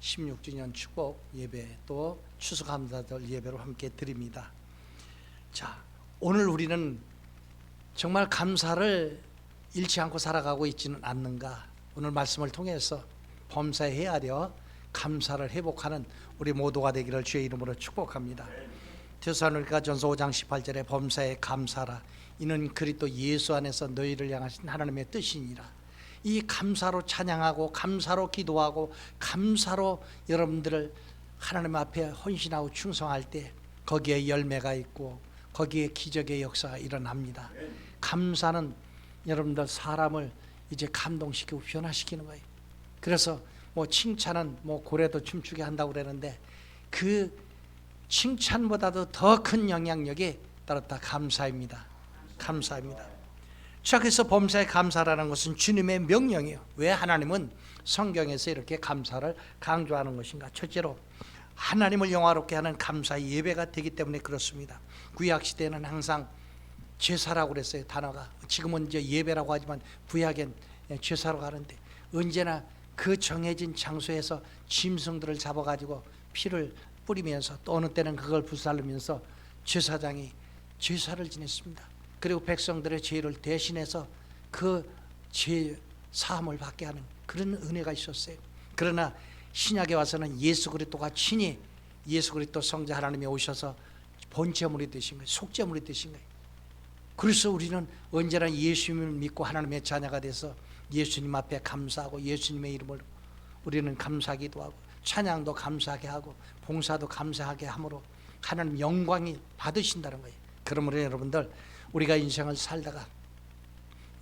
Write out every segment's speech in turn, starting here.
16주년 축복 예배 또 추수감사절 예배로 함께 드립니다. 자, 오늘 우리는 정말 감사를 잃지 않고 살아가고 있지는 않는가? 오늘 말씀을 통해서 범사에 헤아려 감사를 회복하는 우리 모두가 되기를 주의 이름으로 축복합니다. 데살로니가 전서 5장 18절에 범사에 감사라, 이는 그리스도 예수 안에서 너희를 향하신 하나님의 뜻이니라. 이 감사로 찬양하고 감사로 기도하고 감사로 여러분들을 하나님 앞에 헌신하고 충성할 때 거기에 열매가 있고 거기에 기적의 역사가 일어납니다. 감사는 여러분들 사람을 이제 감동시키고 변화시키는 거예요. 그래서 칭찬은 고래도 춤추게 한다고 그러는데 그 칭찬보다도 더 큰 영향력이 따랐다 감사입니다. 감사입니다. 자, 그래서 범사에 감사라는 것은 주님의 명령이에요. 왜 하나님은 성경에서 이렇게 감사를 강조하는 것인가? 첫째로 하나님을 영화롭게 하는 감사의 예배가 되기 때문에 그렇습니다. 구약시대에는 항상 제사라고 그랬어요. 단어가 지금은 이제 예배라고 하지만 구약엔 제사라고 하는데 언제나 그 정해진 장소에서 짐승들을 잡아가지고 피를 뿌리면서 또 어느 때는 그걸 불살르면서 제사장이 제사를 지냈습니다. 그리고 백성들의 죄를 대신해서 그 죄 사함을 받게 하는 그런 은혜가 있었어요. 그러나 신약에 와서는 예수 그리스도가 친히 예수 그리스도 성자 하나님이 오셔서 본제물이 되신 거예요. 속제물이 되신 거예요. 그래서 우리는 언제나 예수님을 믿고 하나님의 자녀가 돼서 예수님 앞에 감사하고 예수님의 이름을 우리는 감사하기도 하고 찬양도 감사하게 하고 봉사도 감사하게 함으로 하나님 영광이 받으신다는 거예요. 그러므로 여러분들 우리가 인생을 살다가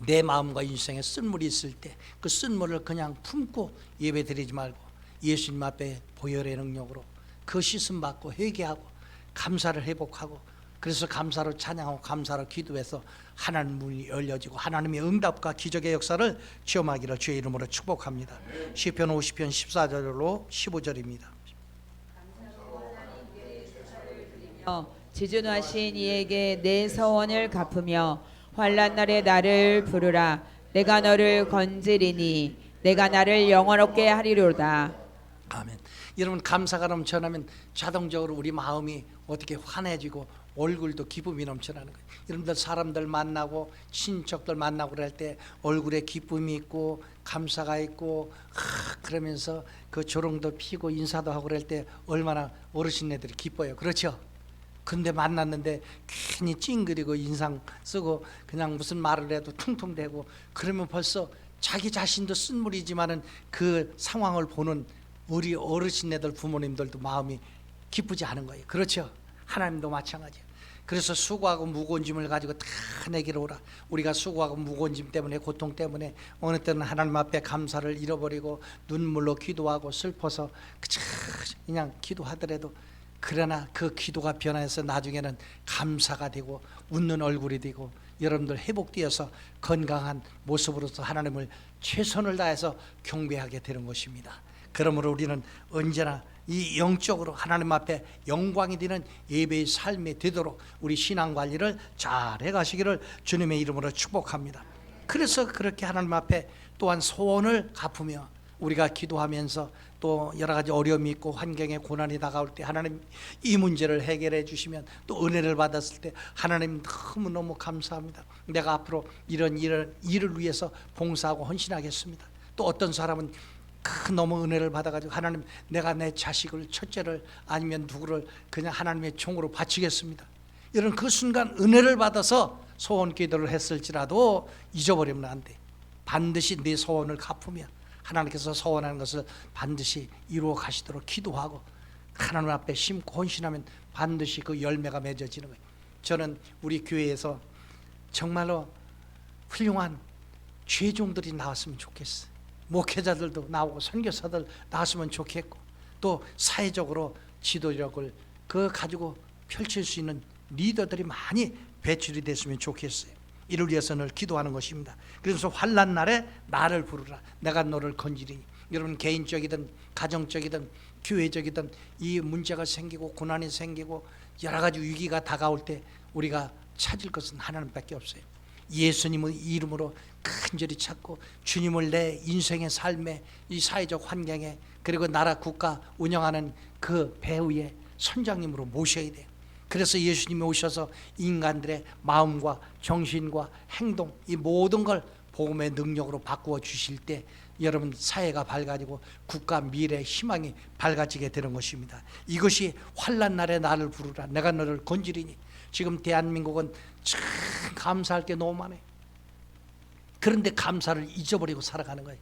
내 마음과 인생에 쓴물이 있을 때 그 쓴물을 그냥 품고 예배 드리지 말고 예수님 앞에 보혈의 능력으로 그 씻음 받고 회개하고 감사를 회복하고 그래서 감사로 찬양하고 감사로 기도해서 하나님 문이 열려지고 하나님의 응답과 기적의 역사를 체험하기를 주의 이름으로 축복합니다. 시편 50편 14절로 15절입니다. 지존하신 이에게 내 서원을 갚으며 환난 날에 나를 부르라. 내가 너를 건지리니 내가 나를 영원롭게 하리로다. 아멘. 여러분 감사가 넘쳐나면 자동적으로 우리 마음이 어떻게 환해지고 얼굴도 기쁨이 넘쳐나는 거예요. 여러분들 사람들 만나고 친척들 만나고 그럴 때 얼굴에 기쁨이 있고 감사가 있고 그러면서 그 조롱도 피고 인사도 하고 그럴 때 얼마나 어르신네들이 기뻐요. 그렇죠? 근데 만났는데 괜히 찡그리고 인상 쓰고 그냥 무슨 말을 해도 퉁퉁대고 그러면 벌써 자기 자신도 쓴물이지만은 그 상황을 보는 우리 어르신네들 부모님들도 마음이 기쁘지 않은 거예요. 그렇죠? 하나님도 마찬가지예요. 그래서 수고하고 무거운 짐을 가지고 다 내게로 오라. 우리가 수고하고 무거운 짐 때문에 고통 때문에 어느 때는 하나님 앞에 감사를 잃어버리고 눈물로 기도하고 슬퍼서 그냥 기도하더라도 그러나 그 기도가 변해서 나중에는 감사가 되고 웃는 얼굴이 되고 여러분들 회복되어서 건강한 모습으로서 하나님을 최선을 다해서 경배하게 되는 것입니다. 그러므로 우리는 언제나 이 영적으로 하나님 앞에 영광이 되는 예배의 삶이 되도록 우리 신앙관리를 잘 해가시기를 주님의 이름으로 축복합니다. 그래서 그렇게 하나님 앞에 또한 소원을 갚으며 우리가 기도하면서 또 여러 가지 어려움이 있고 환경에 고난이 다가올 때 하나님 이 문제를 해결해 주시면 또 은혜를 받았을 때 하나님 너무너무 감사합니다. 내가 앞으로 이런 일을 위해서 봉사하고 헌신하겠습니다. 또 어떤 사람은 너무 은혜를 받아가지고 하나님 내가 내 자식을 첫째를 아니면 누구를 그냥 하나님의 종으로 바치겠습니다. 이런 그 순간 은혜를 받아서 소원 기도를 했을지라도 잊어버리면 안 돼. 반드시 네 소원을 갚으며 하나님께서 소원하는 것을 반드시 이루어 가시도록 기도하고 하나님 앞에 심고 헌신하면 반드시 그 열매가 맺어지는 거예요. 저는 우리 교회에서 정말로 훌륭한 죄종들이 나왔으면 좋겠어요. 목회자들도 나오고 선교사들 나왔으면 좋겠고 또 사회적으로 지도력을 그 가지고 펼칠 수 있는 리더들이 많이 배출이 됐으면 좋겠어요. 이를 위해서 늘 기도하는 것입니다. 그래서 환난 날에 나를 부르라. 내가 너를 건지리니. 여러분 개인적이든 가정적이든 교회적이든 이 문제가 생기고 고난이 생기고 여러 가지 위기가 다가올 때 우리가 찾을 것은 하나님밖에 없어요. 예수님의 이름으로 간절히 찾고 주님을 내 인생의 삶에 이 사회적 환경에 그리고 나라 국가 운영하는 그 배후의 선장님으로 모셔야 돼요. 그래서 예수님이 오셔서 인간들의 마음과 정신과 행동 이 모든 걸 복음의 능력으로 바꾸어 주실 때 여러분 사회가 밝아지고 국가 미래 희망이 밝아지게 되는 것입니다. 이것이 환난 날에 나를 부르라 내가 너를 건지리니. 지금 대한민국은 참 감사할 게 너무 많아요. 그런데 감사를 잊어버리고 살아가는 거예요.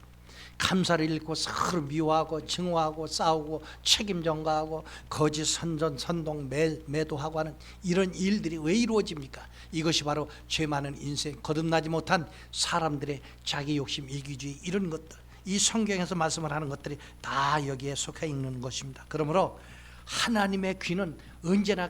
감사를 잃고 서로 미워하고 증오하고 싸우고 책임 전가하고 거짓 선전 선동 매도하고 하는 이런 일들이 왜 이루어집니까? 이것이 바로 죄 많은 인생, 거듭나지 못한 사람들의 자기 욕심, 이기주의 이런 것들, 이 성경에서 말씀을 하는 것들이 다 여기에 속해 있는 것입니다. 그러므로 하나님의 귀는 언제나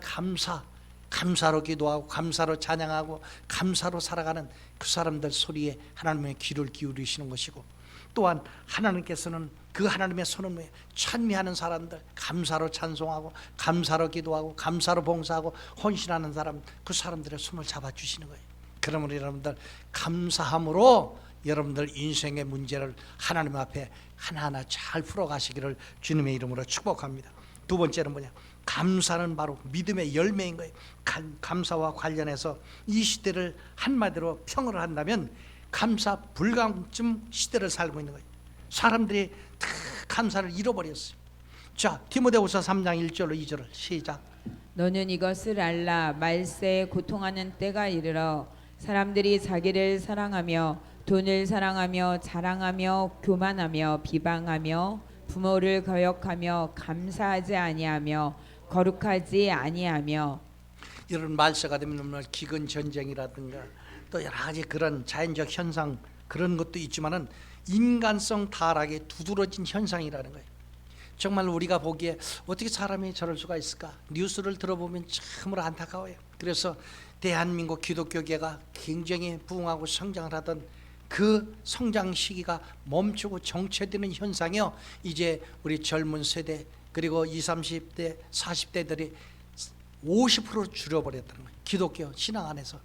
감사로 기도하고 감사로 찬양하고 감사로 살아가는 그 사람들 소리에 하나님의 귀를 기울이시는 것이고, 또한 하나님께서는 그 하나님의 선언에 찬미하는 사람들, 감사로 찬송하고 감사로 기도하고 감사로 봉사하고 헌신하는 사람, 그 사람들의 손을 잡아주시는 거예요. 그러므로 여러분들 감사함으로 여러분들 인생의 문제를 하나님 앞에 하나하나 잘 풀어가시기를 주님의 이름으로 축복합니다. 두 번째는 뭐냐? 감사는 바로 믿음의 열매인 거예요. 감사와 관련해서 이 시대를 한마디로 평을 한다면 감사 불감증 시대를 살고 있는 거예요. 사람들이 다 감사를 잃어버렸어요. 자, 디모데후서 3장 1절로 2절을 시작. 너는 이것을 알라. 말세에 고통하는 때가 이르러 사람들이 자기를 사랑하며 돈을 사랑하며 자랑하며 교만하며 비방하며 부모를 거역하며 감사하지 아니하며 거룩하지 아니하며. 이런 말세가 되면 기근 전쟁이라든가 또 여러 가지 그런 자연적 현상 그런 것도 있지만은 인간성 타락에 두드러진 현상이라는 거예요. 정말 우리가 보기에 어떻게 사람이 저럴 수가 있을까? 뉴스를 들어보면 참으로 안타까워요. 그래서 대한민국 기독교계가 굉장히 부흥하고 성장을 하던 그 성장 시기가 멈추고 정체되는 현상이요, 이제 우리 젊은 세대 그리고 20, 30대, 40대들이 50% 줄여버렸다는 거예요. 기독교 신앙 안에서.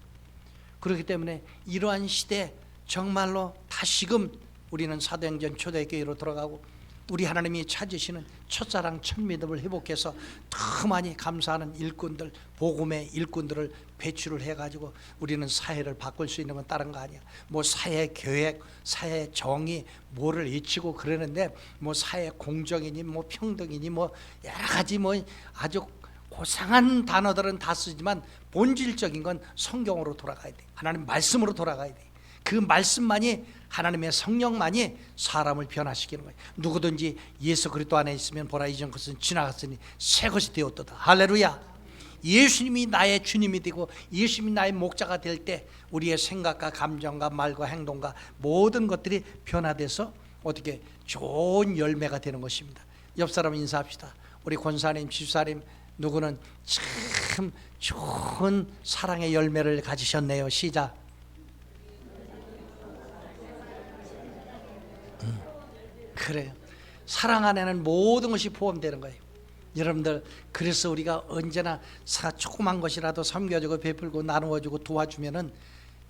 그렇기 때문에 이러한 시대 정말로 다시금 우리는 사도행전 초대교회로 돌아가고 우리 하나님이 찾으시는 첫사랑 첫믿음을 회복해서 더 많이 감사하는 일꾼들, 복음의 일꾼들을 배출을 해가지고 우리는 사회를 바꿀 수 있는 건 다른 거 아니야. 뭐 사회 계획, 사회 정의 뭐를 외치고 그러는데 뭐 사회 공정이니 뭐 평등이니 뭐 여러 가지 뭐 아주 고상한 단어들은 다 쓰지만 본질적인 건 성경으로 돌아가야 돼. 하나님 말씀으로 돌아가야 돼. 그 말씀만이, 하나님의 성령만이 사람을 변화시키는 거예요. 누구든지 예수 그리스도 안에 있으면 보라 이전 것은 지나갔으니 새 것이 되었도다. 할렐루야. 예수님이 나의 주님이 되고 예수님이 나의 목자가 될 때 우리의 생각과 감정과 말과 행동과 모든 것들이 변화돼서 어떻게 좋은 열매가 되는 것입니다. 옆 사람 인사합시다. 우리 권사님, 집사님 누구는 참 좋은 사랑의 열매를 가지셨네요. 시작. 그래요. 사랑 안에는 모든 것이 포함되는 거예요. 여러분들, 그래서 우리가 언제나 조그만 것이라도 섬겨주고 베풀고 나누어주고 도와주면은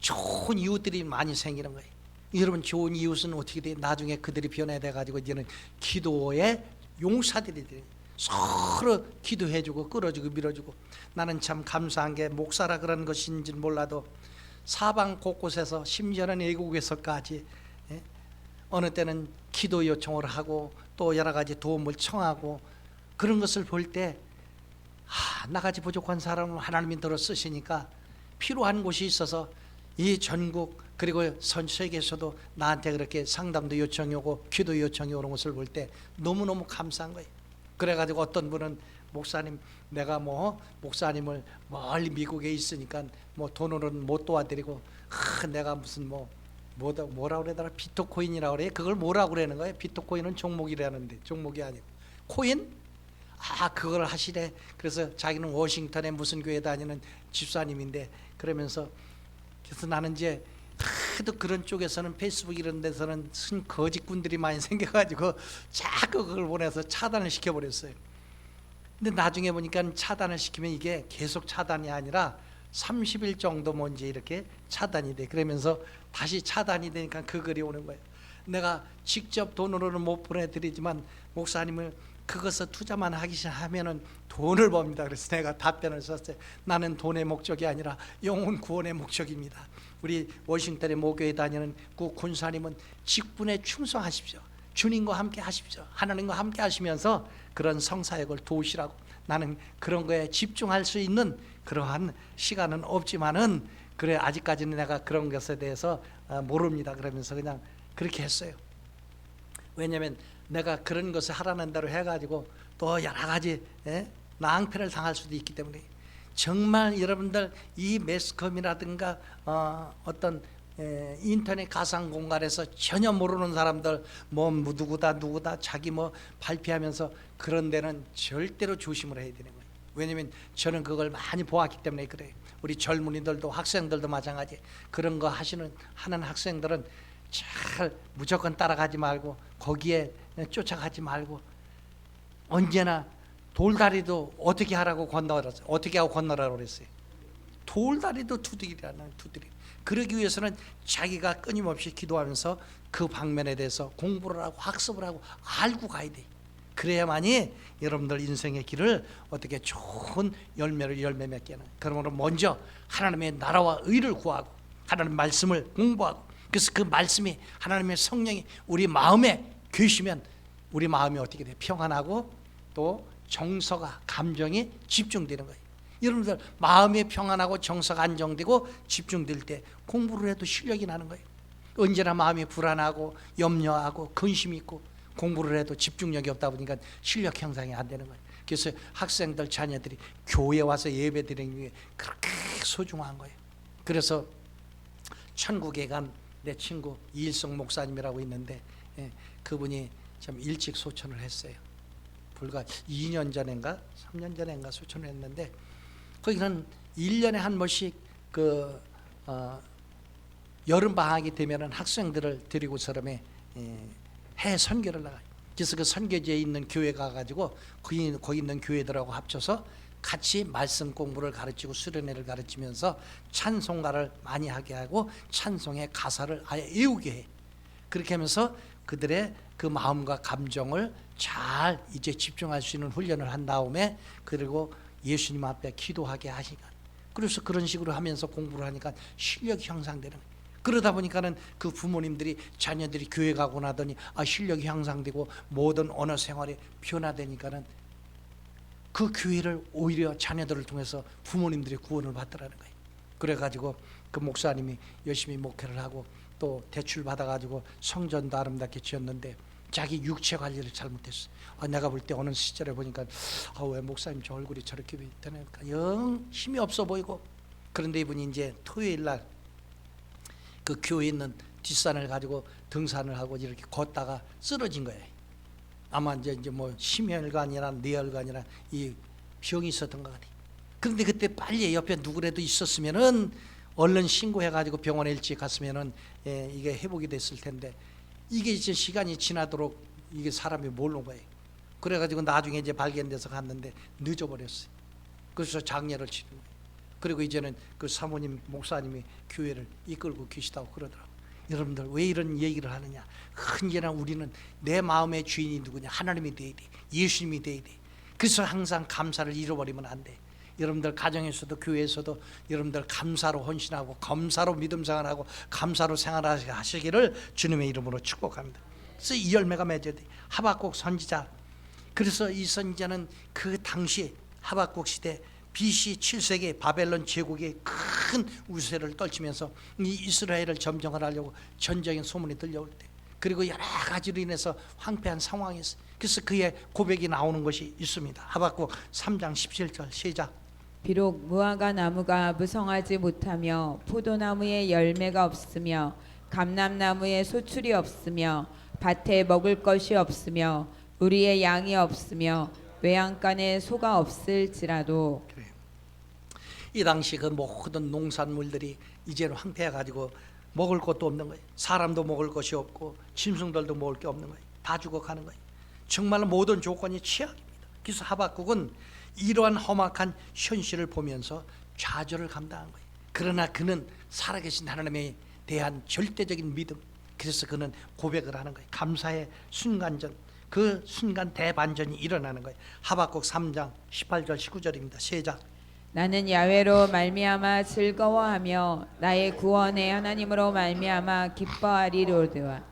좋은 이웃들이 많이 생기는 거예요. 여러분, 좋은 이웃은 어떻게 돼? 나중에 그들이 변해돼 가지고 이제는 기도의 용사들이 돼요. 서로 기도해주고 끌어주고 밀어주고. 나는 참 감사한 게 목사라 그런 것인지는 몰라도 사방 곳곳에서 심지어는 외국에서까지 어느 때는 기도 요청을 하고 또 여러 가지 도움을 청하고 그런 것을 볼 때 나같이 부족한 사람을 하나님이 들어 쓰시니까 필요한 곳이 있어서 이 전국 그리고 전 세계에서도 나한테 그렇게 상담도 요청이 오고 기도 요청이 오는 것을 볼 때 너무너무 감사한 거예요. 그래가지고 어떤 분은 목사님, 내가 뭐 목사님을 멀리 미국에 있으니까 뭐 돈으로는 못 도와드리고 내가 무슨 뭐라 그러더라, 비트코인이라고 그래. 그걸 뭐라고 그러는 거예요? 비트코인은 종목이라는데 종목이 아니고 코인? 그걸 하시래. 그래서 자기는 워싱턴에 무슨 교회 다니는 집사님인데 그러면서 그래서 나는 이제 하도 그런 쪽에서는 페이스북 이런 데서는 거짓꾼들이 많이 생겨가지고 자꾸 그걸 보내서 차단을 시켜버렸어요. 근데 나중에 보니까 차단을 시키면 이게 계속 차단이 아니라 30일 정도 뭔지 이렇게 차단이 돼. 그러면서 다시 차단이 되니까 그 글이 오는 거예요. 내가 직접 돈으로는 못 보내드리지만 목사님을 그것을 투자만 하면은 돈을 법니다. 그래서 내가 답변을 썼어요. 나는 돈의 목적이 아니라 영혼 구원의 목적입니다. 우리 워싱턴의 모교에 다니는 그 군사님은 직분에 충성하십시오. 주님과 함께 하십시오. 하나님과 함께 하시면서 그런 성사역을 도우시라고. 나는 그런 거에 집중할 수 있는 그러한 시간은 없지만은 그래 아직까지는 내가 그런 것에 대해서 모릅니다. 그러면서 그냥 그렇게 했어요. 왜냐하면 내가 그런 것을 하라는 대로 해가지고 또 여러 가지 낭패를 당할 수도 있기 때문에 정말 여러분들 이 매스컴이라든가 어떤 인터넷 가상 공간에서 전혀 모르는 사람들 뭐 누구다 자기 뭐 발표하면서 그런 데는 절대로 조심을 해야 되는 거예요. 왜냐하면 저는 그걸 많이 보았기 때문에 그래요. 우리 젊은이들도 학생들도 마찬가지. 그런 거 하는 학생들은 잘 무조건 따라가지 말고 거기에 쫓아가지 말고 언제나 돌다리도 어떻게 하라고 건너라서 어떻게 하고 건너라고 그랬어요. 돌다리도 두드리라는 두드리. 그러기 위해서는 자기가 끊임없이 기도하면서 그 방면에 대해서 공부를 하고 학습을 하고 알고 가야 돼. 그래야만이 여러분들 인생의 길을 어떻게 좋은 열매 맺게 하는. 그러므로 먼저 하나님의 나라와 의를 구하고 하나님 말씀을 공부하고 그래서 그 말씀이 하나님의 성령이 우리 마음에 계시면 우리 마음이 어떻게 돼? 평안하고 또 정서가 감정이 집중되는 거예요. 여러분들 마음이 평안하고 정서가 안정되고 집중될 때 공부를 해도 실력이 나는 거예요. 언제나 마음이 불안하고 염려하고 근심이 있고 공부를 해도 집중력이 없다 보니까 실력 형성이 안 되는 거예요. 그래서 학생들 자녀들이 교회 와서 예배 드리는 게 그렇게 소중한 거예요. 그래서 천국에 간 내 친구 이일성 목사님이라고 있는데 그분이 참 일찍 소천을 했어요. 불과 2년 전인가 3년 전인가 소천을 했는데 거기는 1년에 한 번씩 여름 방학이 되면은 학생들을 데리고서름에 해 선교를 나가요. 그래서 그 선교지에 있는 교회 가가지고 거기 있는 교회들하고 합쳐서 같이 말씀 공부를 가르치고 수련회를 가르치면서 찬송가를 많이 하게 하고 찬송의 가사를 아예 외우게 해. 그렇게 하면서 그들의 그 마음과 감정을 잘 이제 집중할 수 있는 훈련을 한 다음에 그리고 예수님 앞에 기도하게 하시니까 그래서 그런 식으로 하면서 공부를 하니까 실력이 향상되는 거예요. 그러다 보니까는 그 부모님들이 자녀들이 교회 가고 나더니 실력이 향상되고 모든 언어 생활이 변화되니까는 그 교회를 오히려 자녀들을 통해서 부모님들이 구원을 받더라는 거예요. 그래가지고 그 목사님이 열심히 목회를 하고 또 대출 받아가지고 성전도 아름답게 지었는데 자기 육체 관리를 잘못했어. 내가 볼 때 어느 시절에 보니까 왜 목사님 저 얼굴이 저렇게 되니까 영 힘이 없어 보이고 그런데 이분이 이제 토요일 날 그 교회에 있는 뒷산을 가지고 등산을 하고 이렇게 걷다가 쓰러진 거예요. 아마 이제 뭐 심혈관이나 뇌혈관이나 이 병이 있었던 것 같아요. 그런데 그때 빨리 옆에 누구라도 있었으면은 얼른 신고해가지고 병원에 일찍 갔으면은 이게 회복이 됐을 텐데 이게 이제 시간이 지나도록 이게 사람이 모르는 거예요. 그래가지고 나중에 이제 발견돼서 갔는데 늦어버렸어요. 그래서 장례를 치른 거예요. 그리고 이제는 그 사모님 목사님이 교회를 이끌고 계시다고 그러더라고요. 여러분들 왜 이런 얘기를 하느냐? 언제나 우리는 내 마음의 주인이 누구냐? 하나님이 돼야 돼. 예수님이 돼야 돼. 그래서 항상 감사를 잃어버리면 안 돼. 여러분들 가정에서도 교회에서도 여러분들 감사로 헌신하고 감사로 믿음 생활하고 감사로 생활하시기를 주님의 이름으로 축복합니다. 그래서 이 열매가 맺어야 돼. 하박국 선지자. 그래서 이 선지자는 그 당시 하박국 시대 BC 7세기 바벨론 제국의 큰 우세를 떨치면서 이 이스라엘을 점령을 하려고 전쟁의 소문이 들려올 때 그리고 여러 가지로 인해서 황폐한 상황이 있어요. 그래서 그의 고백이 나오는 것이 있습니다. 하박국 3장 17절 시작. 비록 무화과 나무가 무성하지 못하며 포도나무에 열매가 없으며 감람나무에 소출이 없으며 밭에 먹을 것이 없으며 우리의 양이 없으며 외양간에 소가 없을지라도. 그래요. 이 당시 그 모든 농산물들이 이제는 황폐해가지고 먹을 것도 없는 거예요. 사람도 먹을 것이 없고 짐승들도 먹을 게 없는 거예요. 다 죽어가는 거예요. 정말로 모든 조건이 최악입니다. 그래서 하박국은 이러한 험악한 현실을 보면서 좌절을 감당한 거예요. 그러나 그는 살아계신 하나님에 대한 절대적인 믿음, 그래서 그는 고백을 하는 거예요. 감사의 순간전, 그 순간 대반전이 일어나는 거예요. 하박국 3장 18절 19절입니다. 시작. 나는 야훼로 말미암아 즐거워하며 나의 구원의 하나님으로 말미암아 기뻐하리로다.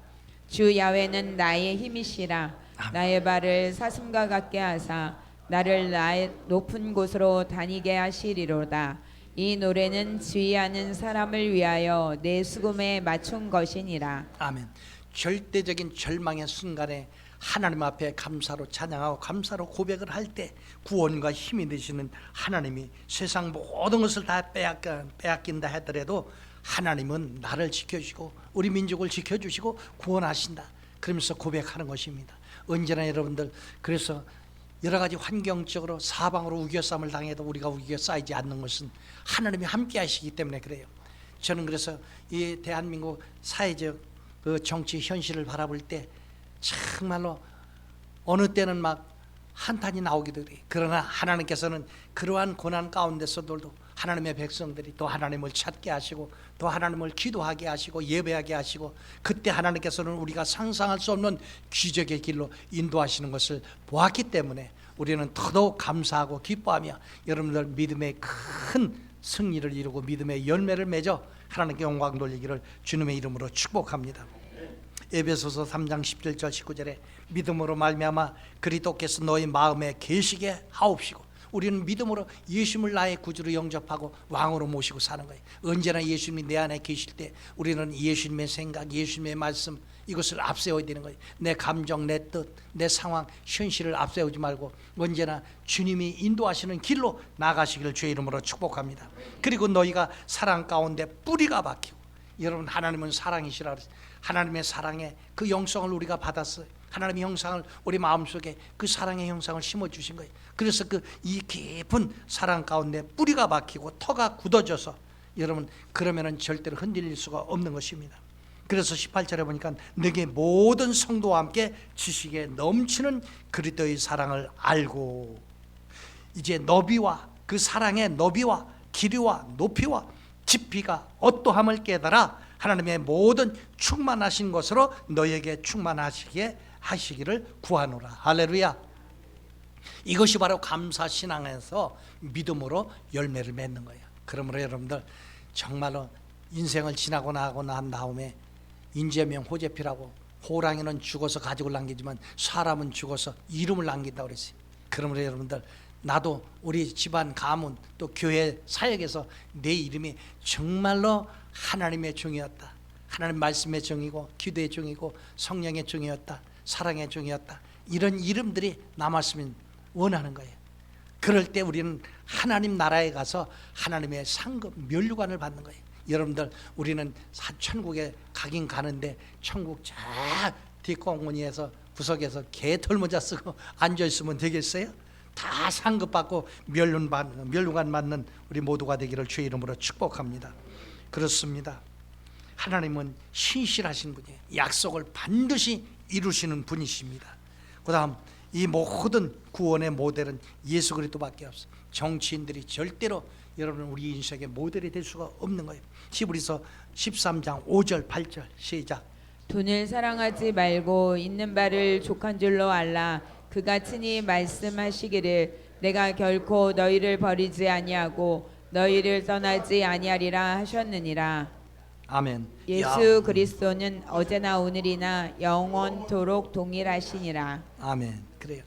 주 야훼는 나의 힘이시라. 나의 발을 사슴과 같게 하사 나를 나의 높은 곳으로 다니게 하시리로다. 이 노래는 지휘하는 사람을 위하여 내 수금에 맞춘 것이니라. 아멘. 절대적인 절망의 순간에 하나님 앞에 감사로 찬양하고 감사로 고백을 할 때 구원과 힘이 되시는 하나님이 세상 모든 것을 다 빼앗긴다 하더라도 하나님은 나를 지켜주시고 우리 민족을 지켜주시고 구원하신다, 그러면서 고백하는 것입니다. 언제나 여러분들, 그래서 여러 가지 환경적으로 사방으로 우겨쌈을 당해도 우리가 우겨싸이지 않는 것은 하나님이 함께 하시기 때문에 그래요. 저는 그래서 이 대한민국 사회적 그 정치 현실을 바라볼 때 정말로 어느 때는 막 한탄이 나오기도 해요. 그러나 하나님께서는 그러한 고난 가운데서도 하나님의 백성들이 또 하나님을 찾게 하시고 또 하나님을 기도하게 하시고 예배하게 하시고, 그때 하나님께서는 우리가 상상할 수 없는 기적의 길로 인도하시는 것을 보았기 때문에 우리는 더더욱 감사하고 기뻐하며 여러분들 믿음의 큰 승리를 이루고 믿음의 열매를 맺어 하나님께 영광 돌리기를 주님의 이름으로 축복합니다. 에베소서 3장 17절 19절에 믿음으로 말미암아 그리스도께서 너희 마음에 계시게 하옵시고, 우리는 믿음으로 예수님을 나의 구주로 영접하고 왕으로 모시고 사는 거예요. 언제나 예수님이 내 안에 계실 때 우리는 예수님의 생각, 예수님의 말씀, 이것을 앞세워야 되는 거예요. 내 감정, 내 뜻, 내 상황, 현실을 앞세우지 말고 언제나 주님이 인도하시는 길로 나가시기를 주의 이름으로 축복합니다. 그리고 너희가 사랑 가운데 뿌리가 박히고, 여러분 하나님은 사랑이시라 그랬어요. 하나님의 사랑의 그 영성을 우리가 받았어요. 하나님의 형상을 우리 마음속에 그 사랑의 형상을 심어주신 거예요. 그래서 그 이 깊은 사랑 가운데 뿌리가 박히고 터가 굳어져서 여러분 그러면은 절대로 흔들릴 수가 없는 것입니다. 그래서 18절에 보니까 너게 모든 성도와 함께 지식에 넘치는 그리스도의 사랑을 알고, 이제 너비와 그 사랑의 너비와 길이와 높이와 깊이가 어떠함을 깨달아 하나님의 모든 충만하신 것으로 너에게 충만하시게 하시기를 구하노라. 할렐루야. 이것이 바로 감사신앙에서 믿음으로 열매를 맺는 거예요. 그러므로 여러분들 정말로 인생을 지나고 나고 난 다음에 인재명 호재피라고, 호랑이는 죽어서 가죽을 남기지만 사람은 죽어서 이름을 남긴다고 그랬어요. 그러므로 여러분들 나도 우리 집안 가문 또 교회 사역에서 내 이름이 정말로 하나님의 종이었다, 하나님 말씀의 종이고 기도의 종이고 성령의 종이었다, 사랑의 종이었다, 이런 이름들이 남았으면 원하는 거예요. 그럴 때 우리는 하나님 나라에 가서 하나님의 상급 면류관을 받는 거예요. 여러분들 우리는 천국에 가긴 가는데 천국 저 뒷공문에서 구석에서 개털모자 쓰고 앉아있으면 되겠어요? 다 상급받고 면류관 받는 우리 모두가 되기를 주의 이름으로 축복합니다. 그렇습니다. 하나님은 신실하신 분이에요. 약속을 반드시 이루시는 분이십니다. 그 다음 이 모든 구원의 모델은 예수 그리스도밖에 없어요. 정치인들이 절대로 여러분 우리 인생의 모델이 될 수가 없는 거예요. 히브리서 13장 5절 8절 시작. 돈을 사랑하지 말고 있는 바를 족한 줄로 알라. 그가 친히 말씀하시기를 내가 결코 너희를 버리지 아니하고 너희를 떠나지 아니하리라 하셨느니라. 아멘. 예수 그리스도는 어제나 오늘이나 영원토록 동일하시니라. 아멘. 그래요.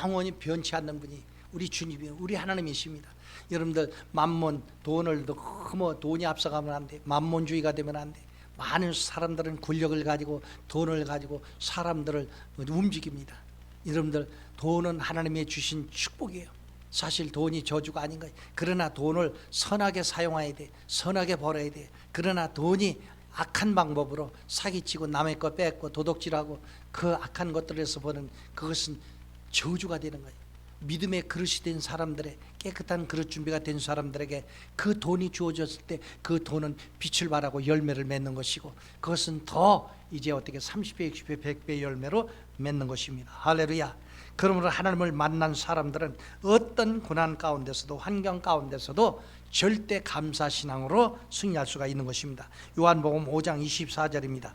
영원히 변치 않는 분이 우리 주님이요, 우리 하나님이십니다. 여러분들 만몬, 돈을 너무 돈이 앞서가면 안 돼. 만몬주의가 되면 안 돼. 많은 사람들은 권력을 가지고 돈을 가지고 사람들을 움직입니다. 여러분들 돈은 하나님이 주신 축복이에요. 사실 돈이 저주가 아닌 거예요. 그러나 돈을 선하게 사용해야 돼. 선하게 벌어야 돼. 그러나 돈이 악한 방법으로 사기치고 남의 거 뺏고 도둑질하고 그 악한 것들에서 버는 그것은 저주가 되는 거예요. 믿음의 그릇이 된 사람들의 깨끗한 그릇 준비가 된 사람들에게 그 돈이 주어졌을 때 그 돈은 빛을 발하고 열매를 맺는 것이고, 그것은 더 이제 어떻게 30배, 60배, 100배 열매로 맺는 것입니다. 할렐루야. 그러므로 하나님을 만난 사람들은 어떤 고난 가운데서도 환경 가운데서도 절대 감사신앙으로 승리할 수가 있는 것입니다. 요한복음 5장 24절입니다.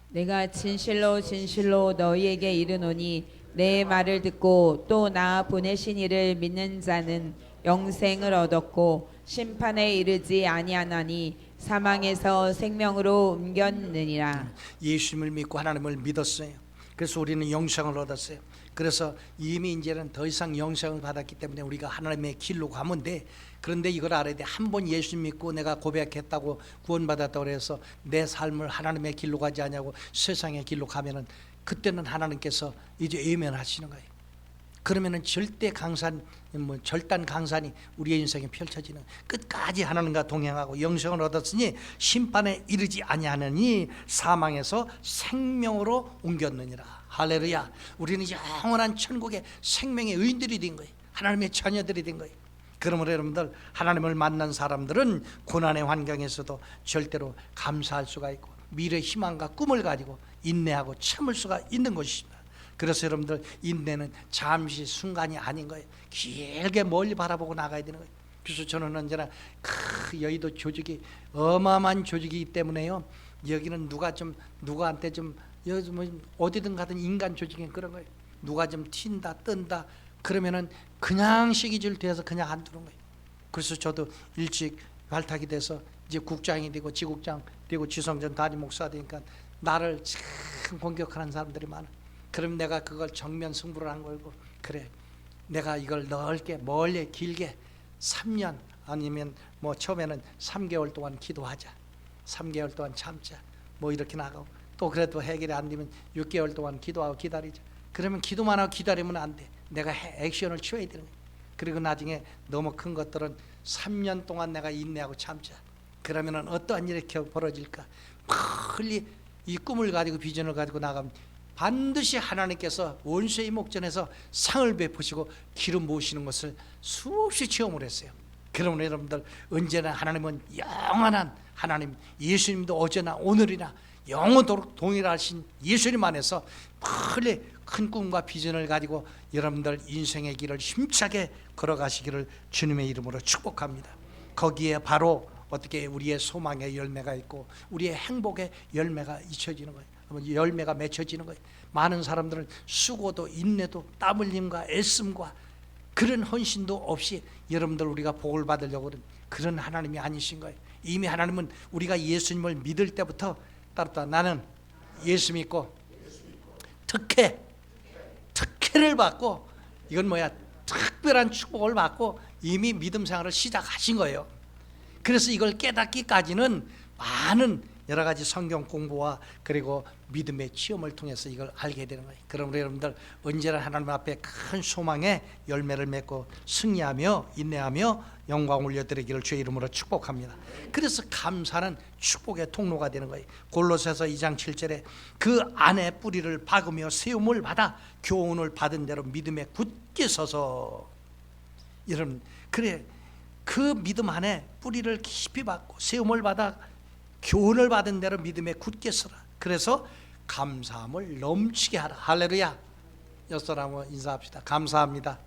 내가 진실로 진실로 너희에게 이르노니 내 말을 듣고 또 나 보내신 이를 믿는 자는 영생을 얻었고 심판에 이르지 아니하나니 사망에서 생명으로 옮겼느니라. 예수님을 믿고 하나님을 믿었어요. 그래서 우리는 영생을 얻었어요. 그래서 이미 이제는 더 이상 영생을 받았기 때문에 우리가 하나님의 길로 가면 돼. 그런데 이걸 알아야 돼. 한 번 예수 믿고 내가 고백했다고 구원받았다고 해서 내 삶을 하나님의 길로 가지 않냐고 세상의 길로 가면은 그때는 하나님께서 이제 외면하시는 거예요. 그러면은 절대 강산, 절단 강산이 우리의 인생에 펼쳐지는, 끝까지 하나님과 동행하고 영생을 얻었으니 심판에 이르지 아니하느니 사망에서 생명으로 옮겼느니라. 할렐루야. 우리는 영원한 천국의 생명의 의인들이 된 거예요. 하나님의 자녀들이 된 거예요. 그러므로 여러분들, 하나님을 만난 사람들은 고난의 환경에서도 절대로 감사할 수가 있고 미래 희망과 꿈을 가지고 인내하고 참을 수가 있는 것입니다. 그래서 여러분들, 인내는 잠시 순간이 아닌 거예요. 길게 멀리 바라보고 나가야 되는 거예요. 그래서 저는 언제나 여의도 조직이 어마어마한 조직이기 때문에요, 여기는 누구한테 좀 어디든 가든 인간 조직은 그런 거예요. 누가 좀 튄다 뜬다 그러면은 그냥 시기질 돼서 그냥 안 두는 거예요. 그래서 저도 일찍 발탁이 돼서 이제 국장이 되고 지국장 되고 지성전 담임 목사 되니까 나를 참 공격하는 사람들이 많아. 그럼 내가 그걸 정면 승부를 안 걸고, 그래, 내가 이걸 넓게 멀리 길게 3년 아니면 뭐 처음에는 3개월 동안 기도하자, 3개월 동안 참자, 뭐 이렇게 나가고, 또 그래도 해결이 안 되면 6개월 동안 기도하고 기다리자. 그러면 기도만 하고 기다리면 안 돼. 내가 액션을 취해야 되는 거야. 그리고 나중에 너무 큰 것들은 3년 동안 내가 인내하고 참자. 그러면은 어떠한 일이 벌어질까? 빨리 이 꿈을 가지고 비전을 가지고 나가면 반드시 하나님께서 원수의 목전에서 상을 베푸시고 기름 부으시는 것을 수없이 체험을 했어요. 그러면 여러분들, 언제나 하나님은 영원한 하나님, 예수님도 어제나 오늘이나 영원토록 동일하신 예수님 안에서 빨리 큰 꿈과 비전을 가지고 여러분들 인생의 길을 힘차게 걸어가시기를 주님의 이름으로 축복합니다. 거기에 바로 어떻게 우리의 소망의 열매가 있고 우리의 행복의 열매가 잊혀지는 거예요. 열매가 맺혀지는 거예요. 많은 사람들은 수고도 인내도 땀 흘림과 애씀과 그런 헌신도 없이 여러분들 우리가 복을 받으려고 그런 하나님이 아니신 거예요. 이미 하나님은 우리가 예수님을 믿을 때부터 따르다 나는 예수 믿고 특혜를 받고, 이건 뭐야, 특별한 축복을 받고 이미 믿음 생활을 시작하신 거예요. 그래서 이걸 깨닫기까지는 많은 여러 가지 성경 공부와 그리고 믿음의 체험을 통해서 이걸 알게 되는 거예요. 그러므로 여러분들, 언제나 하나님 앞에 큰 소망의 열매를 맺고 승리하며 인내하며 영광 올려드리기를 주의 이름으로 축복합니다. 그래서 감사는 축복의 통로가 되는 거예요. 골로새서 2장 7절에 그 안에 뿌리를 박으며 세움을 받아 교훈을 받은 대로 믿음에 굳게 서서, 여러분, 그래, 그 믿음 안에 뿌리를 깊이 박고 세움을 받아 교훈을 받은 대로 믿음에 굳게 서라. 그래서 감사함을 넘치게 하라. 할렐루야. 옆 사람과 인사합시다. 감사합니다.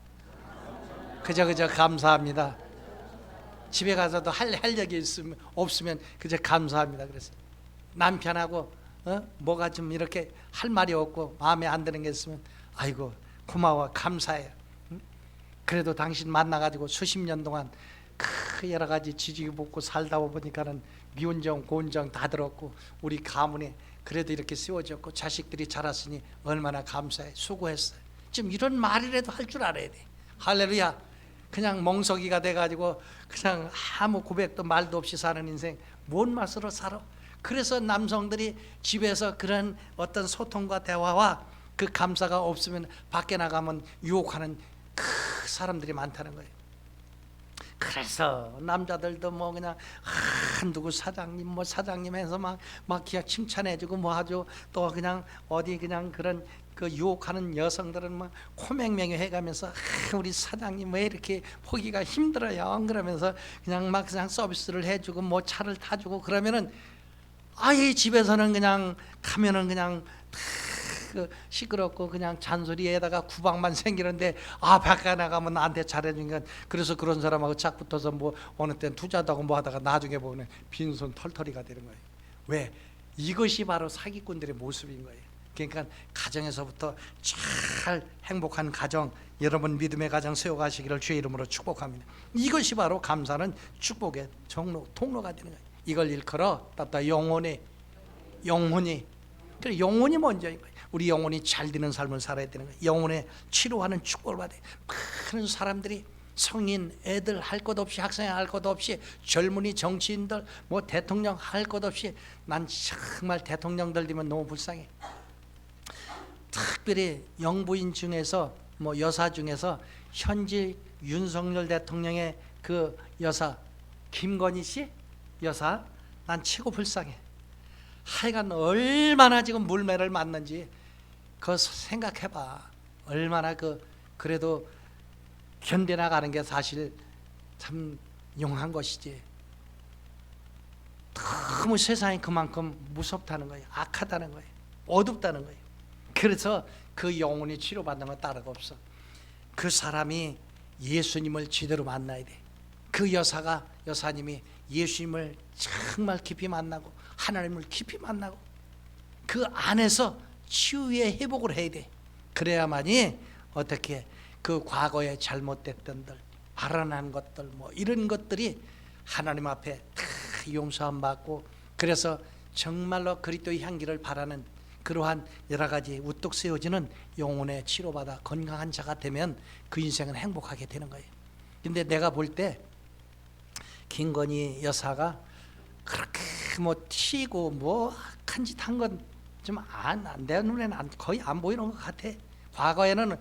그저 감사합니다. 집에 가서도 할 얘기 없으면 그저 감사합니다. 그래서 남편하고 뭐가 좀 이렇게 할 말이 없고 마음에 안 드는 게 있으면 아이고 고마워, 감사해요. 그래도 당신 만나가지고 수십 년 동안 그 여러 가지 지지고 볶고 살다 보니까는 미운정 고운정 다 들었고 우리 가문에 그래도 이렇게 세워졌고 자식들이 자랐으니 얼마나 감사해, 수고했어요. 지금 이런 말이라도 할 줄 알아야 돼. 할렐루야. 그냥 멍석이가 돼가지고 그냥 아무 고백도 말도 없이 사는 인생 뭔 맛으로 살아? 그래서 남성들이 집에서 그런 어떤 소통과 대화와 그 감사가 없으면 밖에 나가면 유혹하는 그 사람들이 많다는 거예요. 그래서 남자들도 뭐 그냥 누구 사장님 뭐 사장님 해서 막 그냥 칭찬해주고 뭐 하죠. 또 그냥 어디 그냥 그런 그 유혹하는 여성들은 막 코맹맹이 해가면서 우리 사장님 왜 이렇게 보기가 힘들어요? 그러면서 그냥 막 그냥 서비스를 해주고 뭐 차를 타주고 그러면은 아예 집에서는 그냥 가면은 그냥 시끄럽고 그냥 잔소리에다가 구박만 생기는데 밖에 나가면 나한테 잘해주니까 그래서 그런 사람하고 짝 붙어서 뭐 어느 때는 투자도 하고 뭐 하다가 나중에 보면 빈손 털털이가 되는 거예요. 왜? 이것이 바로 사기꾼들의 모습인 거예요. 그러니까 가정에서부터 잘 행복한 가정, 여러분 믿음의 가정 세워가시기를 주의 이름으로 축복합니다. 이것이 바로 감사는 축복의 통로가 되는 거예요. 이걸 일컬어 따따 영혼이 그래, 영혼이 먼저인 거예요. 우리 영혼이 잘 되는 삶을 살아야 되는 거예요. 영혼의 치료하는 축복을 받아요. 많은 사람들이 성인, 애들 할 것 없이, 학생 할 것 없이, 젊은이, 정치인들, 뭐 대통령 할 것 없이, 난 정말 대통령들 되면 너무 불쌍해. 특별히 영부인 중에서 뭐 여사 중에서 현직 윤석열 대통령의 그 여사 김건희 씨 여사, 난 최고 불쌍해. 하여간 얼마나 지금 물매를 맞는지 그거 생각해봐. 얼마나 그래도 견뎌나가는 게 사실 참 용한 것이지. 너무 세상이 그만큼 무섭다는 거예요. 악하다는 거예요. 어둡다는 거예요. 그래서 그 영혼이 치료받는 건 다르가 없어. 그 사람이 예수님을 제대로 만나야 돼. 그 여사님이 예수님을 정말 깊이 만나고 하나님을 깊이 만나고 그 안에서 치유의 회복을 해야 돼. 그래야만이 어떻게 그 과거에 잘못됐던 들, 발언한 것들 뭐 이런 것들이 하나님 앞에 다 용서함 받고, 그래서 정말로 그리스도의 향기를 바라는 그러한 여러 가지 우뚝 세워지는 영혼의 치료받아 건강한 자가 되면 그 인생은 행복하게 되는 거예요. 근데 내가 볼 때 김건희 여사가 그렇게 뭐 튀고 뭐 한 짓 한 건 좀 내 눈에는 거의 안 보이는 것 같아. 과거에는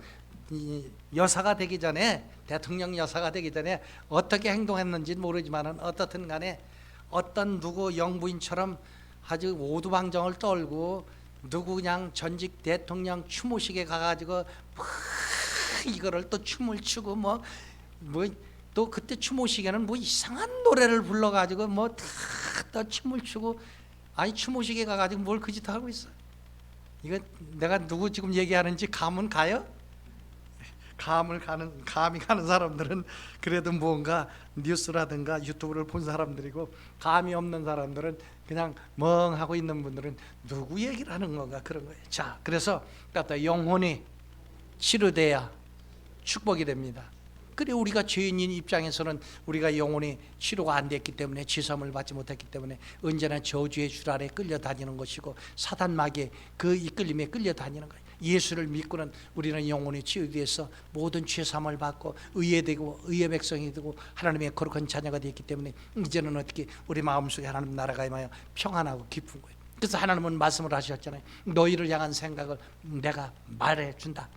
이 여사가 되기 전에, 대통령 여사가 되기 전에 어떻게 행동했는지 모르지만은 어떻든 간에 어떤 누구 영부인처럼 아주 오두방정을 떨고 누구 그냥 전직 대통령 추모식에 가가지고 뭐 이거를 또 춤을 추고 뭐 또 그때 추모식에는 뭐 이상한 노래를 불러가지고 뭐 다 또 춤을 추고, 아니 추모식에 가가지고 뭘 그 짓 하고 있어. 이거 내가 누구 지금 얘기하는지 감은 가요? 감이 가는 사람들은 그래도 뭔가 뉴스라든가 유튜브를 본 사람들이고, 감이 없는 사람들은 그냥 멍하고 있는 분들은 누구 얘기를 하는 건가 그런 거예요. 자, 그래서 영혼이 치료돼야 축복이 됩니다. 그래, 우리가 죄인인 입장에서는 우리가 영혼이 치료가 안 됐기 때문에, 지섬을 받지 못했기 때문에 언제나 저주의 줄 아래 끌려다니는 것이고 사단 마귀의 그 이끌림에 끌려다니는 거예요. 예수를 믿고는 우리는 영혼이 치유돼서 모든 죄사함을 받고 의회되고 의의 백성이 되고 하나님의 거룩한 자녀가 되었기 때문에 이제는 어떻게 우리 마음속에 하나님 나라가 임하여 평안하고 기쁜 거예요. 그래서 하나님은 말씀을 하셨잖아요. 너희를 향한 생각을 내가 말해준다.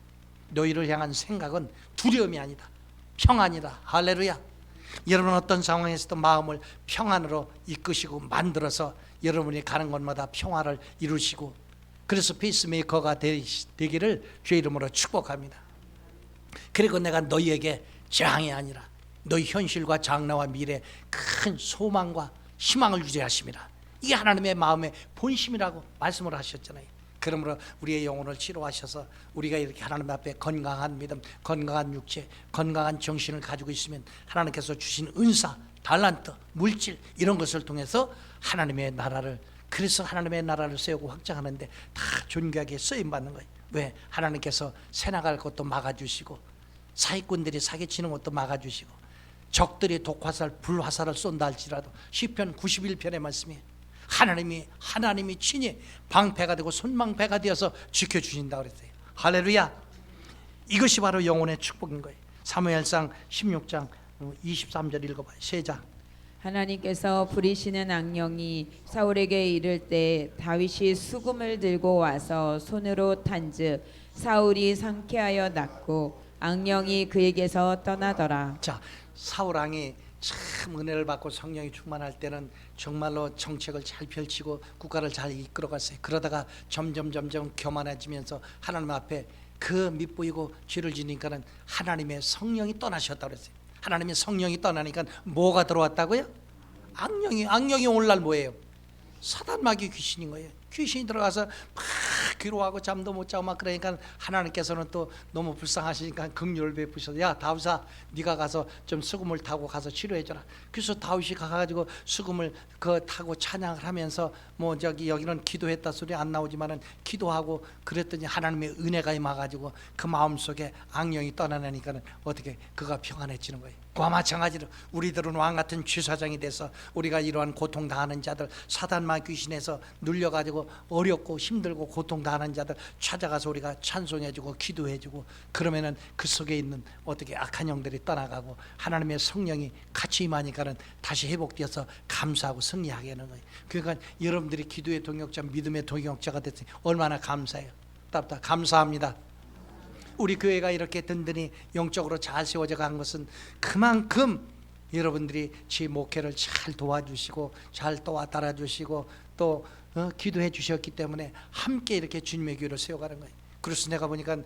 너희를 향한 생각은 두려움이 아니다, 평안이다. 할렐루야. 여러분 어떤 상황에서도 마음을 평안으로 이끄시고 만들어서 여러분이 가는 곳마다 평화를 이루시고, 그래서 페이스메이커가 되기를 주의 이름으로 축복합니다. 그리고 내가 너희에게 재앙이 아니라 너희 현실과 장래와 미래 큰 소망과 희망을 주게 하심이라. 이게 하나님의 마음의 본심이라고 말씀을 하셨잖아요. 그러므로 우리의 영혼을 치료하셔서 우리가 이렇게 하나님 앞에 건강한 믿음, 건강한 육체, 건강한 정신을 가지고 있으면 하나님께서 주신 은사, 달란트, 물질 이런 것을 통해서 하나님의 나라를, 그래서 하나님의 나라를 세우고 확장하는데 다 존귀하게 쓰임받는 거예요. 왜? 하나님께서 새나갈 것도 막아주시고 사기꾼들이 사기치는 것도 막아주시고 적들이 독화살, 불화살을 쏜다 할지라도 시편 91편의 말씀이에요. 하나님이 친히 방패가 되고 손방패가 되어서 지켜주신다 그랬어요. 할렐루야. 이것이 바로 영혼의 축복인 거예요. 사무엘상 16장 23절 읽어봐요. 시작. 하나님께서 부리시는 악령이 사울에게 이를 때 다윗이 수금을 들고 와서 손으로 탄즉 사울이 상쾌하여 낫고 악령이 그에게서 떠나더라. 자, 사울 왕이 참 은혜를 받고 성령이 충만할 때는 정말로 정책을 잘 펼치고 국가를 잘 이끌어갔어요. 그러다가 점점 교만해지면서 하나님 앞에 그 밑보이고 죄를 지니까는 하나님의 성령이 떠나셨다고 그랬어요. 하나님의 성령이 떠나니까 뭐가 들어왔다고요? 악령이 오늘날 뭐예요? 사단 마귀 귀신인 거예요. 귀신이 들어가서 막 괴로워하고 잠도 못 자고 막 그러니까 하나님께서는 또 너무 불쌍하시니까 긍휼을 베푸셔서 야 다윗아 네가 가서 좀 수금을 타고 가서 치료해줘라. 그래서 다윗이 가가지고 수금을 타고 찬양을 하면서 뭐 저기 여기는 기도했다 소리 안 나오지만은 기도하고 그랬더니 하나님의 은혜가 임해가지고 그 마음속에 악령이 떠나니까는 어떻게 그가 평안해지는 거예요. 그와 마찬가지로 우리들은 왕 같은 취사장이 돼서 우리가 이러한 고통당하는 자들, 사단만 귀신에서 눌려가지고 어렵고 힘들고 고통당하는 자들 찾아가서 우리가 찬송해주고 기도해주고 그러면은 그 속에 있는 어떻게 악한 영들이 떠나가고 하나님의 성령이 같이 임하니까는 다시 회복되어서 감사하고 승리하게 하는 거예요. 그러니까 여러분들이 기도의 동역자, 믿음의 동역자가 됐으니 얼마나 감사해요. 답답 감사합니다. 우리 교회가 이렇게 든든히 영적으로 잘 세워져 간 것은 그만큼 여러분들이 제 목회를 잘 도와주시고 잘 따라주시고 또 기도해 주셨기 때문에 함께 이렇게 주님의 교회를 세워가는 거예요. 그래서 내가 보니까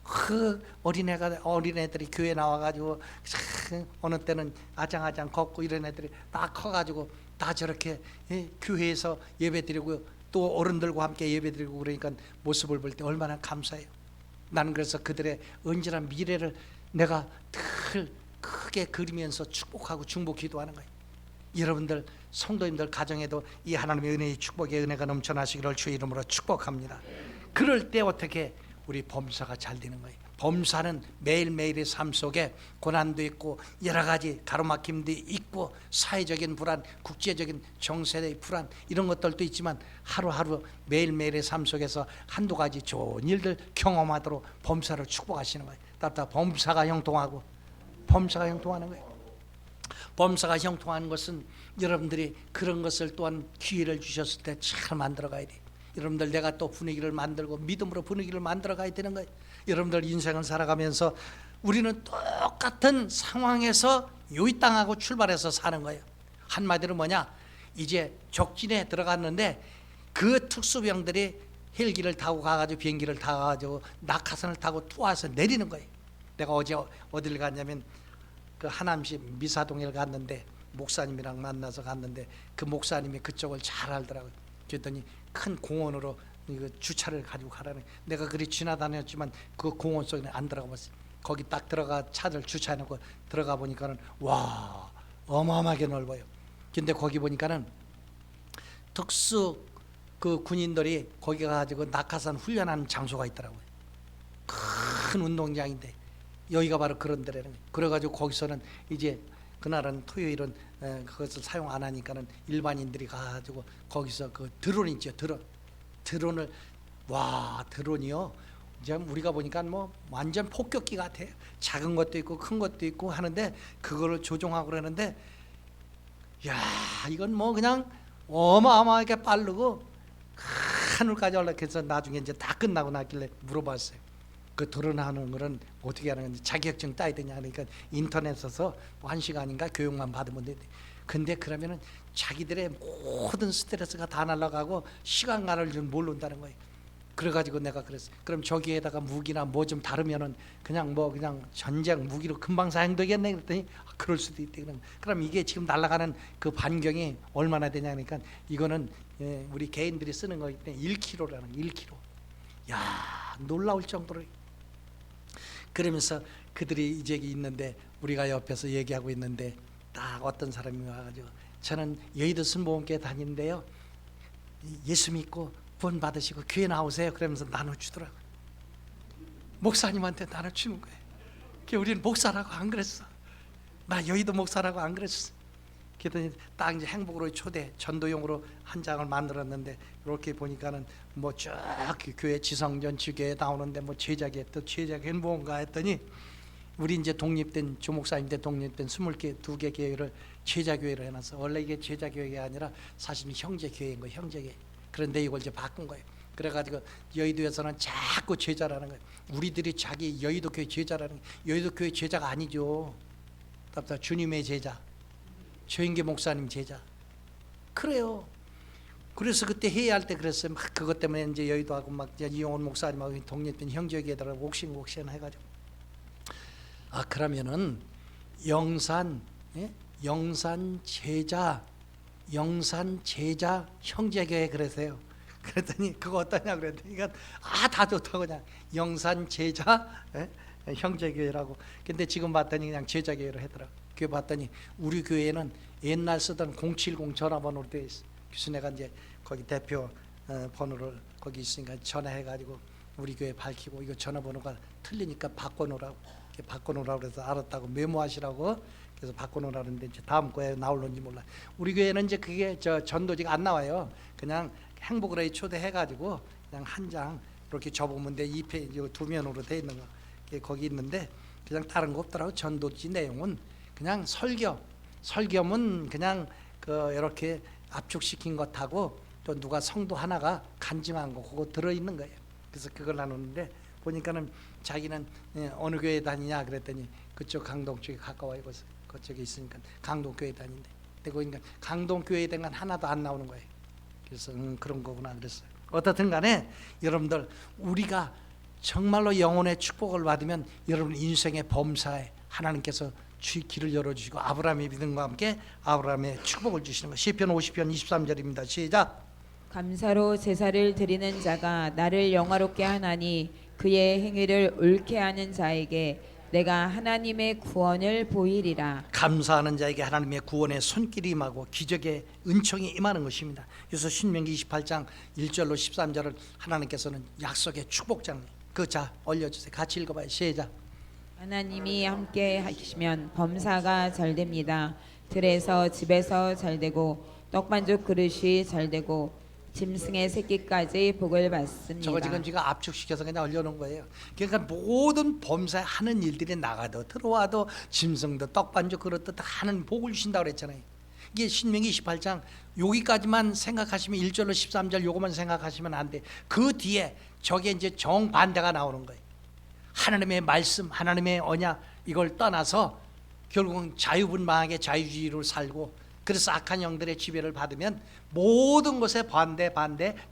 그 어린애들이 교회 나와가지고 어느 때는 아장아장 걷고 이런 애들이 다 커가지고 다 저렇게 교회에서 예배드리고 또 어른들과 함께 예배드리고 그러니까 모습을 볼 때 얼마나 감사해요. 나는 그래서 그들의 언제나 미래를 내가 늘 크게 그리면서 축복하고 중보 기도하는 거예요. 여러분들 성도님들 가정에도 이 하나님의 은혜의 축복의 은혜가 넘쳐나시기를 주의 이름으로 축복합니다. 그럴 때 어떻게 우리 범사가 잘 되는 거예요. 범사는 매일매일의 삶 속에 고난도 있고 여러 가지 가로막힘도 있고 사회적인 불안, 국제적인 정세의 불안 이런 것들도 있지만 하루하루 매일매일의 삶 속에서 한두 가지 좋은 일들 경험하도록 범사를 축복하시는 거예요. 따뜻한 범사가 형통하고 범사가 형통하는 거예요. 범사가 형통하는 것은 여러분들이 그런 것을 또한 기회를 주셨을 때 잘 만들어 가야 돼요. 여러분들 내가 또 분위기를 만들고 믿음으로 분위기를 만들어 가야 되는 거예요. 여러분들 인생을 살아가면서 우리는 똑같은 상황에서 이 땅하고 출발해서 사는 거예요. 한마디로 뭐냐, 이제 적진에 들어갔는데 그 특수병들이 헬기를 타고 가가지고 비행기를 타가지고 낙하산을 타고 투하해서 내리는 거예요. 내가 어제 어딜 갔냐면 그 하남시 미사동에 갔는데 목사님이랑 만나서 갔는데 그 목사님이 그쪽을 잘 알더라고요. 그랬더니 큰 공원으로 주차를 가지고 가라는, 내가 그리 지나다녔지만 그 공원 속에 안 들어가 봤어요. 거기 딱 들어가 차를 주차해놓고 들어가 보니까는 와 어마어마하게 넓어요. 근데 거기 보니까는 특수 그 군인들이 거기 가가지고 낙하산 훈련하는 장소가 있더라고요. 큰 운동장인데 여기가 바로 그런 데라는 거예요. 그래가지고 거기서는 이제 그날은 토요일은 그것을 사용 안 하니까는 일반인들이 가가지고 거기서 그 드론 있죠, 드론을 와 드론이요. 이제 우리가 보니까 뭐 완전 폭격기 같아요. 작은 것도 있고 큰 것도 있고 하는데 그거를 조종하고 그러는데 야 이건 뭐 그냥 어마어마하게 빠르고 하늘까지 올라가서 나중에 이제 다 끝나고 나길래 물어봤어요. 그 드론하는 거는 어떻게 하는 건지 자격증 따야 되냐 그러니까 인터넷에서 뭐 1시간인가 교육만 받으면 돼. 근데 그러면은 자기들의 모든 스트레스가 다 날아가고 시간 가는 줄 모른다는 거예요. 그래가지고 내가 그랬어. 그럼 저기에다가 무기나 뭐 좀 다르면은 그냥 전쟁 무기로 금방 사용되겠네 그랬더니 그럴 수도 있대. 그럼 이게 지금 날아가는 그 반경이 얼마나 되냐 그러니까 이거는 우리 개인들이 쓰는 거기 때문에 1km라는 1km. 야 놀라울 정도로. 그러면서 그들이 이제 있는데 우리가 옆에서 얘기하고 있는데 딱 어떤 사람이 와가지고 저는 여의도 순복음교회 다니는데요 예수 믿고 구원 받으시고 교회 나오세요 그러면서 나눠주더라고요. 목사님한테 나눠주는 거예요. 우리는 목사라고 안 그랬어. 나 여의도 목사라고 안 그랬어. 그랬더니 딱 이제 행복으로 초대 전도용으로 한 장을 만들었는데 이렇게 보니까는 뭐 쭉 교회 지성전 지교회 나오는데 뭐 제자계 또 제자계는 뭔가 했더니 우리 이제 독립된 조목사님 때 독립된 22개 교회를 제자교회로 해놨어. 원래 이게 제자교회가 아니라 사실은 형제교회인 거예요. 형제교회. 그런데 이걸 이제 바꾼 거예요. 그래가지고 여의도에서는 자꾸 제자라는 거예요. 우리들이 자기 여의도 교회 제자라는 거예요. 여의도 교회 제자가 아니죠. 주님의 제자, 조인계 목사님 제자. 그래요. 그래서 그때 회의할 때 그랬어요. 막 그것 때문에 이제 여의도하고 막 이용훈 목사님하고 독립된 형제교회들하고 옥신옥신 해가지고. 아 그러면은 영산 제자 형제교회 그러세요. 그랬더니 그거 어떠냐 그랬더니 다 좋다고 그냥 영산 제자 형제교회라고. 근데 지금 봤더니 그냥 제자교회로 하더라고. 교회 봤더니 우리 교회는 옛날 쓰던 070 전화번호로 되어 있어. 그래서 내가 이제 거기 대표 번호를 거기 있으니까 전화해가지고 우리 교회 밝히고 이거 전화번호가 틀리니까 바꿔놓으라고. 바꿔놓으라고 그래서 알았다고 메모하시라고. 그래서 바꿔놓으라고 했는데 이제 다음 거에 나올런지 몰라. 우리 교회는 이제 그게 전도지가 안 나와요. 그냥 행복을 초대해가지고 그냥 한 장 이렇게 접으면 돼. 2페이지 2면으로 돼 있는 거 거기 있는데 그냥 다른 거 없더라고. 전도지 내용은 그냥 설교면 그냥 이렇게 압축시킨 것하고 또 누가 성도 하나가 간증한 거 그거 들어 있는 거예요. 그래서 그걸 나누는데 보니까는 자기는 어느 교회 다니냐 그랬더니 그쪽 강동 쪽에 가까워요. 그쪽에 있으니까 강동 교회 다닌대. 근데 그러니까 강동 교회에 대한 건 하나도 안 나오는 거예요. 그래서 그런 거구나 그랬어요. 어떻든 간에 여러분들 우리가 정말로 영혼의 축복을 받으면 여러분 인생의 범사에 하나님께서 길을 열어주시고 아브라함의 믿음과 함께 아브라함의 축복을 주시는 것. 시편 50편 23절입니다. 시작. 감사로 제사를 드리는 자가 나를 영화롭게 하나니 그의 행위를 옳게 하는 자에게 내가 하나님의 구원을 보이리라. 감사하는 자에게 하나님의 구원의 손길이 임하고 기적의 은총이 임하는 것입니다. 그래서 신명기 28장 1절로 13절을 하나님께서는 약속의 축복장. 자 올려주세요. 같이 읽어봐요. 시작. 하나님이 함께 하시면 범사가 잘 됩니다. 들에서 집에서 잘 되고 떡반죽 그릇이 잘 되고 짐승의 새끼까지 복을 받습니다. 저거 지금 제가 압축시켜서 그냥 올려놓은 거예요. 그러니까 모든 범사에 하는 일들이 나가도 들어와도 짐승도 떡반죽 그릇도 다 하는 복을 주신다고 그랬잖아요. 이게 신명기 28장 여기까지만 생각하시면 1절로 13절 요거만 생각하시면 안 돼. 그 뒤에 저게 이제 정반대가 나오는 거예요. 하나님의 말씀, 하나님의 언약 이걸 떠나서 결국은 자유분방하게 자유주의로 살고 그래서 악한 영들의 지배를 받으면 모든 것에 반대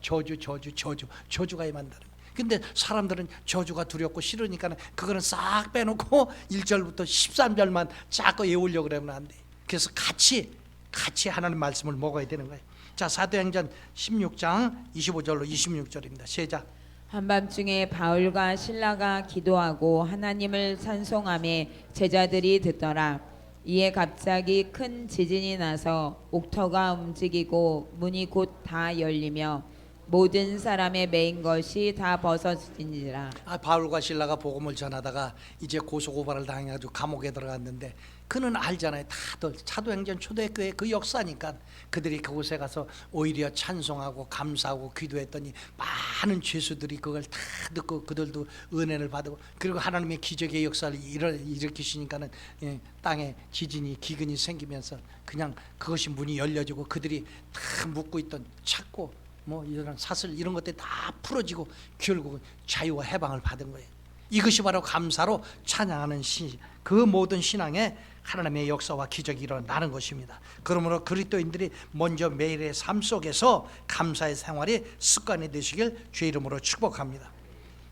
저주가 임한다는 거예요. 근데 사람들은 저주가 두렵고 싫으니까 그거는 싹 빼놓고 1절부터 13절만 자꾸 외우려고 그러면 안 돼. 그래서 같이 하나님 말씀을 먹어야 되는 거예요. 자, 사도행전 16장 25절로 26절입니다. 시작. 한밤중에 바울과 실라가 기도하고 하나님을 찬송하며 제자들이 듣더라. 이에 갑자기 큰 지진이 나서 옥터가 움직이고 문이 곧 다 열리며 모든 사람의 매인 것이 다 벗어진지라. 바울과 실라가 복음을 전하다가 이제 고소고발을 당해가지고 감옥에 들어갔는데 그는 알잖아요. 다들 사도행전 초대교회 그 역사니까 그들이 그곳에 가서 오히려 찬송하고 감사하고 기도했더니 많은 죄수들이 그걸 다 듣고 그들도 은혜를 받고 그리고 하나님의 기적의 역사를 일으키시니까는 땅에 지진이 기근이 생기면서 그냥 그것이 문이 열려지고 그들이 다 묻고 있던 찾고 뭐 이런 사슬 이런 것들이 다 풀어지고 결국은 자유와 해방을 받은 거예요. 이것이 바로 감사로 찬양하는 그 모든 신앙에 하나님의 역사와 기적이 일어나는 것입니다. 그러므로 그리스도인들이 먼저 매일의 삶 속에서 감사의 생활이 습관이 되시길 주의 이름으로 축복합니다.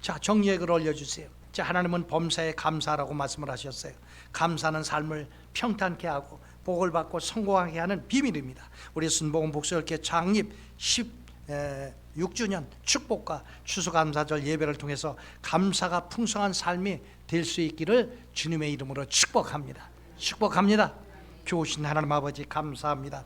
자, 정리액을 올려주세요. 자, 하나님은 범사에 감사라고 말씀을 하셨어요. 감사는 삶을 평탄케 하고 복을 받고 성공하게 하는 비밀입니다. 우리 순복음 복수열개 창립 6주년 축복과 추수감사절 예배를 통해서 감사가 풍성한 삶이 될 수 있기를 주님의 이름으로 축복합니다. 축복합니다. 좋으신 하나님 아버지 감사합니다.